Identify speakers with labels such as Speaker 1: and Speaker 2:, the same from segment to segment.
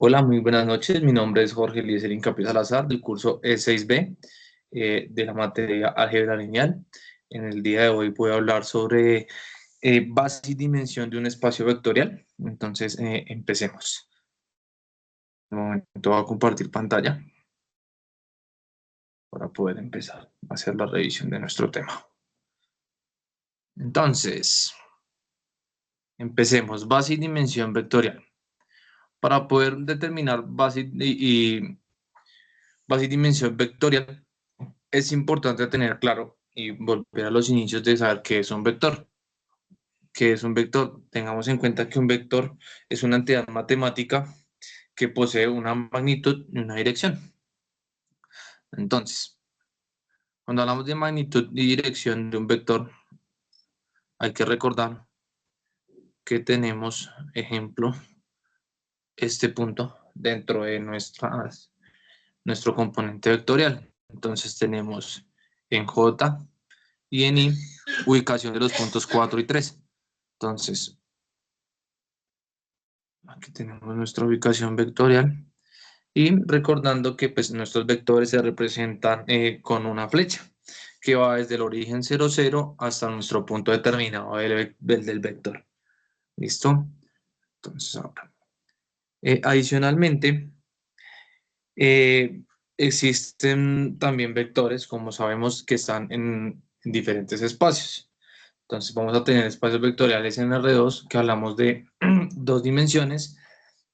Speaker 1: Hola, muy buenas noches. Mi nombre es Jorge Eliezer Incapié Salazar del curso E6B de la materia álgebra lineal. En el día de hoy voy a hablar sobre base y dimensión de un espacio vectorial. Entonces, empecemos. De momento voy a compartir pantalla para poder empezar a hacer la revisión de nuestro tema. Entonces, empecemos. Base y dimensión vectorial. Para poder determinar base y dimensión vectorial, es importante tener claro y volver a los inicios de saber qué es un vector. ¿Qué es un vector? Tengamos en cuenta que un vector es una entidad matemática que posee una magnitud y una dirección. Entonces, cuando hablamos de magnitud y dirección de un vector, hay que recordar que tenemos, ejemplo, este punto dentro de nuestro componente vectorial. Entonces tenemos en J y en I ubicación de los puntos 4 y 3. Entonces, aquí tenemos nuestra ubicación vectorial y recordando que pues, nuestros vectores se representan con una flecha que va desde el origen 0, 0 hasta nuestro punto determinado del vector. ¿Listo? Entonces, ahora. Adicionalmente, existen también vectores, como sabemos, que están en diferentes espacios. Entonces, vamos a tener espacios vectoriales en R2, que hablamos de dos dimensiones,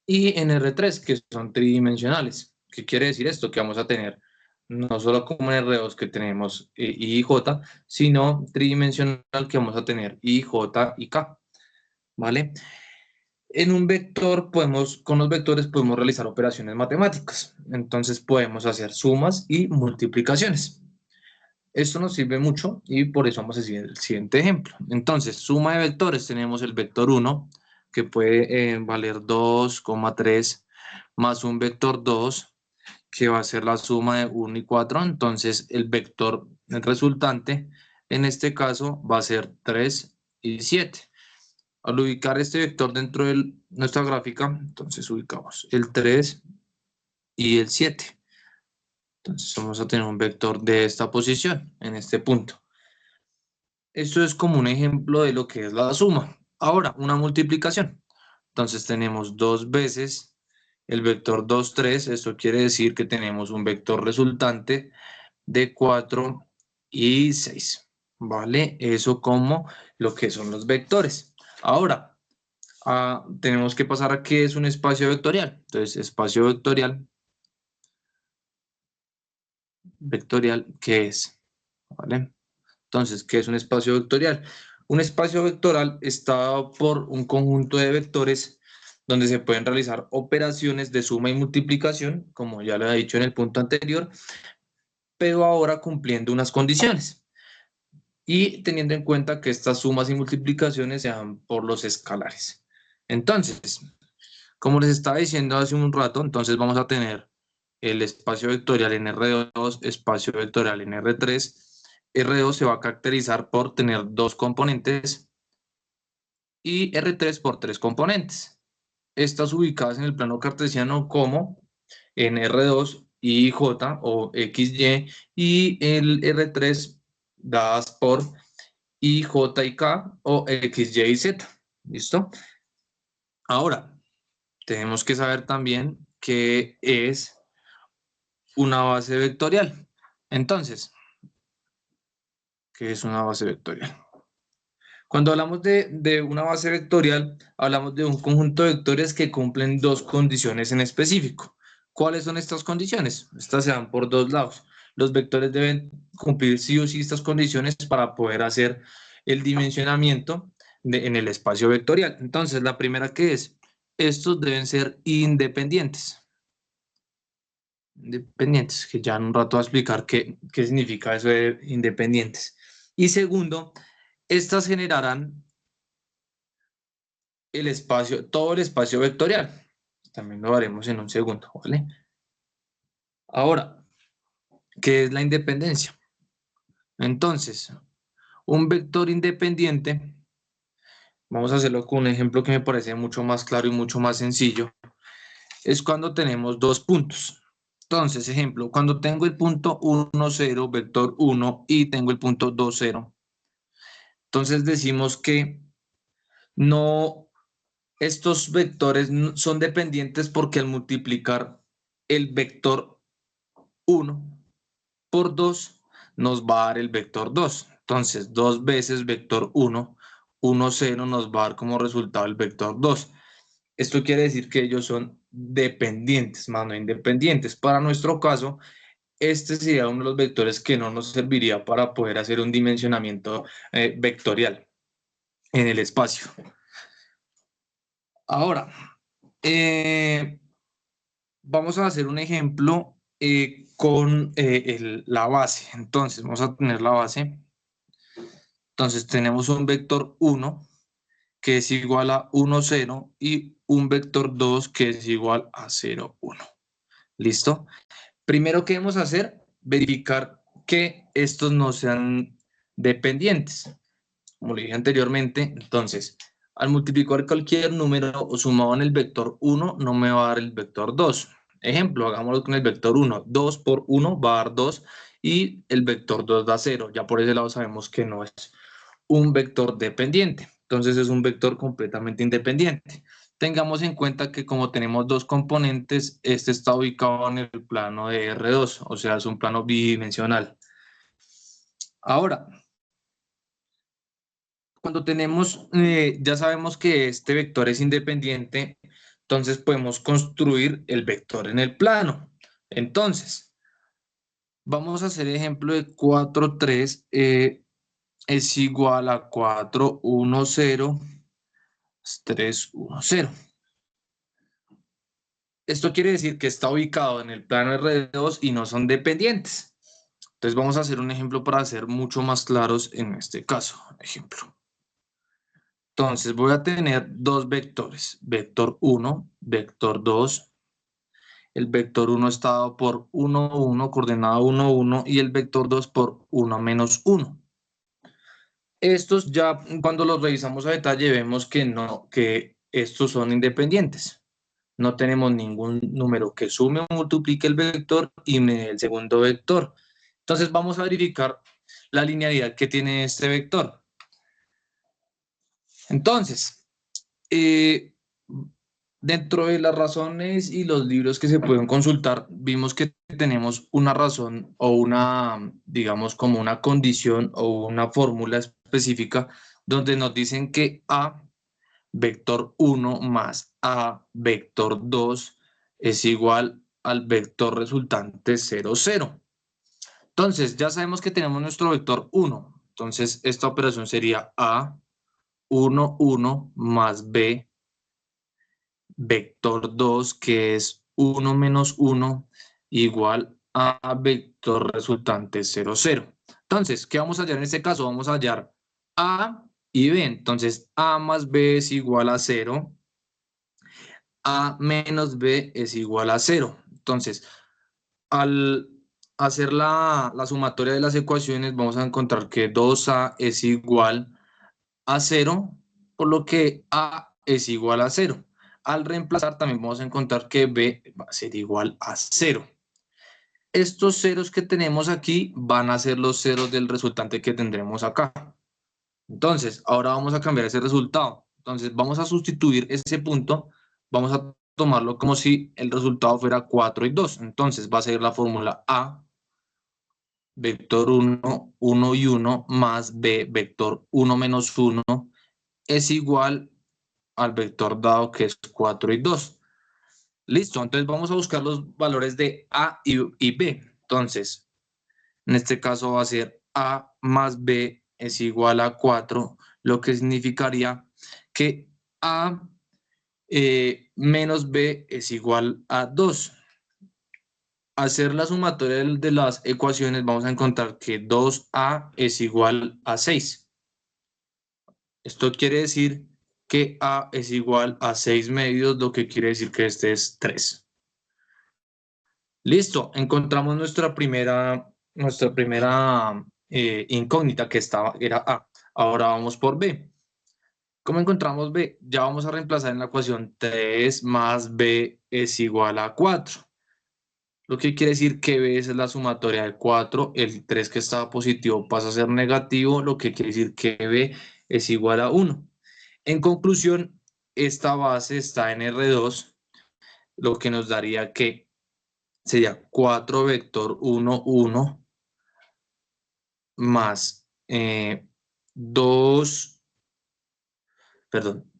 Speaker 1: y en R3, que son tridimensionales. ¿Qué quiere decir esto? Que vamos a tener no solo como en R2 que tenemos I y J, sino tridimensional que vamos a tener I, J y K, ¿vale? En un vector con los vectores podemos realizar operaciones matemáticas. Entonces podemos hacer sumas y multiplicaciones. Esto nos sirve mucho y por eso vamos a decir el siguiente ejemplo. Entonces, suma de vectores, tenemos el vector 1, que puede valer 2,3 más un vector 2, que va a ser la suma de 1 y 4. Entonces, el vector resultante, en este caso, va a ser 3 y 7. Al ubicar este vector dentro de nuestra gráfica, entonces ubicamos el 3 y el 7. Entonces, vamos a tener un vector de esta posición, en este punto. Esto es como un ejemplo de lo que es la suma. Ahora, una multiplicación. Entonces tenemos dos veces el vector 2, 3. Esto quiere decir que tenemos un vector resultante de 4 y 6. ¿Vale? Eso como lo que son los vectores. Ahora, tenemos que pasar a qué es un espacio vectorial. Entonces, espacio vectorial, ¿qué es? ¿Vale? Entonces, ¿qué es un espacio vectorial? Un espacio vectorial está por un conjunto de vectores donde se pueden realizar operaciones de suma y multiplicación, como ya lo he dicho en el punto anterior, pero ahora cumpliendo unas condiciones y teniendo en cuenta que estas sumas y multiplicaciones se dan por los escalares. Entonces, como les estaba diciendo hace un rato, entonces vamos a tener el espacio vectorial en R2, espacio vectorial en R3. R2 se va a caracterizar por tener dos componentes y R3 por tres componentes. Estas ubicadas en el plano cartesiano como en R2 y J o XY y el R3 dadas por IJ y K o XY y Z. ¿Listo? Ahora, tenemos que saber también qué es una base vectorial. Entonces, ¿qué es una base vectorial? Cuando hablamos de una base vectorial, hablamos de un conjunto de vectores que cumplen dos condiciones en específico. ¿Cuáles son estas condiciones? Estas se dan por dos lados. Los vectores deben cumplir sí o sí estas condiciones para poder hacer el dimensionamiento en el espacio vectorial. Entonces, la primera que es, estos deben ser independientes. Independientes, que ya en un rato voy a explicar qué significa eso de independientes. Y segundo, estas generarán el espacio, todo el espacio vectorial. También lo haremos en un segundo, ¿vale? Ahora, ¿qué es la independencia? Entonces, un vector independiente, vamos a hacerlo con un ejemplo que me parece mucho más claro y mucho más sencillo. es cuando tenemos dos puntos. Entonces, ejemplo, cuando tengo el punto 1, 0, vector 1, y tengo el punto 2, 0. Entonces decimos que no, estos vectores son dependientes porque al multiplicar el vector 1 por 2 nos va a dar el vector 2. Entonces, 2 veces vector 1, 1, 0 nos va a dar como resultado el vector 2. Esto quiere decir que ellos son dependientes, más no independientes. Para nuestro caso, este sería uno de los vectores que no nos serviría para poder hacer un dimensionamiento vectorial en el espacio. Ahora, vamos a hacer un ejemplo con la base. Entonces, vamos a tener la base. Entonces, tenemos un vector 1 que es igual a 1, 0 y un vector 2 que es igual a 0, 1. ¿Listo? Primero, ¿qué debemos hacer? Verificar que estos no sean dependientes. Como le dije anteriormente, entonces, al multiplicar cualquier número o sumado en el vector 1, no me va a dar el vector 2. Ejemplo, hagámoslo con el vector 1. 2 por 1 va a dar 2 y el vector 2 da 0. Ya por ese lado sabemos que no es un vector dependiente. Entonces es un vector completamente independiente. Tengamos en cuenta que como tenemos dos componentes, este está ubicado en el plano de R2, o sea, es un plano bidimensional. Ahora, cuando tenemos, ya sabemos que este vector es independiente, entonces podemos construir el vector en el plano. Entonces, vamos a hacer ejemplo de 4, 3 es igual a 4, 1, 0, 3, 1, 0. Esto quiere decir que está ubicado en el plano R2 y no son dependientes. Entonces vamos a hacer un ejemplo para ser mucho más claros en este caso. Ejemplo. Entonces voy a tener dos vectores, vector 1, vector 2. El vector 1 está dado por 1, 1, coordenada 1, 1, y el vector 2 por 1, menos 1. Estos ya cuando los revisamos a detalle vemos que no, que estos son independientes. No tenemos ningún número que sume o multiplique el vector y me dé el segundo vector. Entonces vamos a verificar la linealidad que tiene este vector. Entonces, dentro de las razones y los libros que se pueden consultar, vimos que tenemos una razón o una, digamos, como una condición o una fórmula específica donde nos dicen que A vector 1 más A vector 2 es igual al vector resultante 0, 0. Entonces, ya sabemos que tenemos nuestro vector 1. Entonces, esta operación sería A 1, 1 más B vector 2, que es 1 menos 1, igual a vector resultante 0, 0. Entonces, ¿qué vamos a hallar en este caso? Vamos a hallar A y B. Entonces, A más B es igual a 0. A menos B es igual a 0. Entonces, al hacer la sumatoria de las ecuaciones, vamos a encontrar que 2A es igual a 0, por lo que A es igual a 0. Al reemplazar, también vamos a encontrar que B va a ser igual a 0. Estos ceros que tenemos aquí van a ser los ceros del resultante que tendremos acá. Entonces, ahora vamos a cambiar ese resultado. Entonces, vamos a sustituir ese punto, vamos a tomarlo como si el resultado fuera 4 y 2. Entonces, va a ser la fórmula A, vector 1, 1 y 1, más B, vector 1 menos 1, es igual al vector dado que es 4 y 2. Listo, entonces vamos a buscar los valores de A y B. Entonces, en este caso va a ser A más B es igual a 4, lo que significaría que A menos B es igual a 2. Hacer la sumatoria de las ecuaciones vamos a encontrar que 2A es igual a 6. Esto quiere decir que A es igual a 6 medios, lo que quiere decir que este es 3. Listo, encontramos nuestra primera incógnita que era A. Ahora vamos por B. ¿Cómo encontramos B? Ya vamos a reemplazar en la ecuación 3 más B es igual a 4. Lo que quiere decir que B es la sumatoria de 4, el 3 que estaba positivo pasa a ser negativo, lo que quiere decir que B es igual a 1. En conclusión, esta base está en R2, lo que nos daría que sería 4 vector 1, 1 más 2, perdón,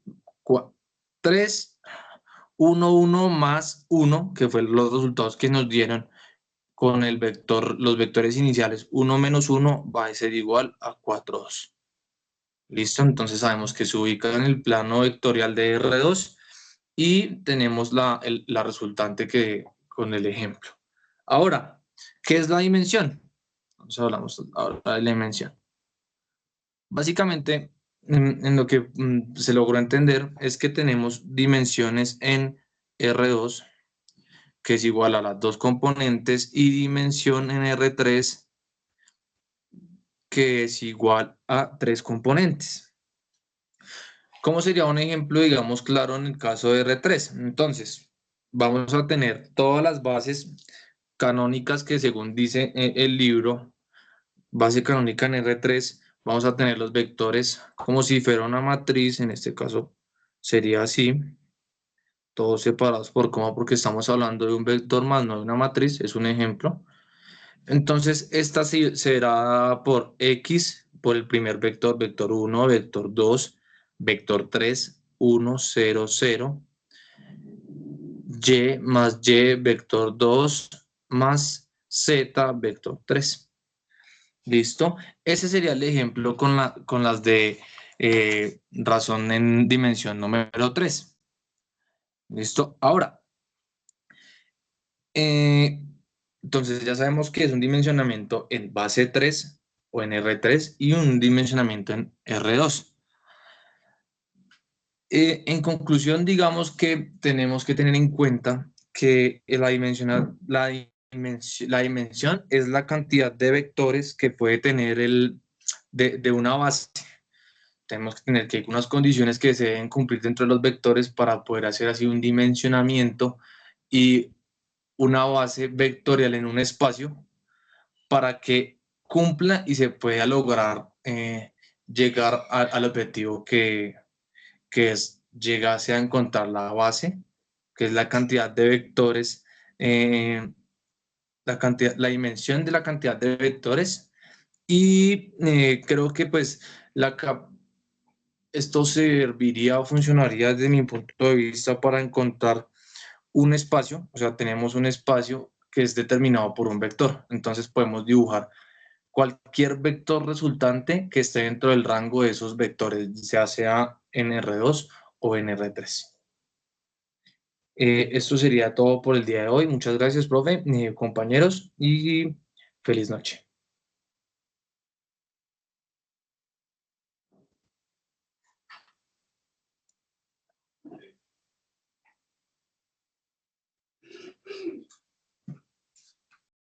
Speaker 1: 3, 1, 1 más 1, que fue los resultados que nos dieron con el vector, los vectores iniciales 1 menos 1 va a ser igual a 4, 2. ¿Listo? Entonces sabemos que se ubica en el plano vectorial de R2 y tenemos la resultante que, con el ejemplo. Ahora, ¿qué es la dimensión? Entonces hablamos ahora de la dimensión. Básicamente, en lo que se logró entender es que tenemos dimensiones en R2, que es igual a las dos componentes, y dimensión en R3, que es igual a 3 componentes. ¿Cómo sería un ejemplo, digamos, claro en el caso de R3? Entonces, vamos a tener todas las bases canónicas que según dice el libro, base canónica en R3, vamos a tener los vectores como si fuera una matriz, en este caso sería así, todos separados por coma porque estamos hablando de un vector más, no de una matriz, es un ejemplo. Entonces, esta será por X, por el primer vector, vector 1, vector 2, vector 3, 1, 0, 0, Y más Y, vector 2, más Z, vector 3. ¿Listo? Ese sería el ejemplo con las de razón en dimensión número 3. ¿Listo? Ahora, eh, entonces ya sabemos que es un dimensionamiento en base 3 o en R3 y un dimensionamiento en R2. En conclusión, digamos que tenemos que tener en cuenta que la dimensión es la cantidad de vectores que puede tener de una base. Tenemos que tener que unas condiciones que se deben cumplir dentro de los vectores para poder hacer así un dimensionamiento y una base vectorial en un espacio para que cumpla y se pueda lograr llegar al objetivo que es llegase a encontrar la base, que es la cantidad de vectores, la dimensión de la cantidad de vectores. Y creo que pues la, esto serviría o funcionaría desde mi punto de vista para encontrar un espacio, o sea, tenemos un espacio que es determinado por un vector, entonces podemos dibujar cualquier vector resultante que esté dentro del rango de esos vectores, ya sea en R2 o en R3. Esto sería todo por el día de hoy. Muchas gracias, profe, compañeros, y feliz noche.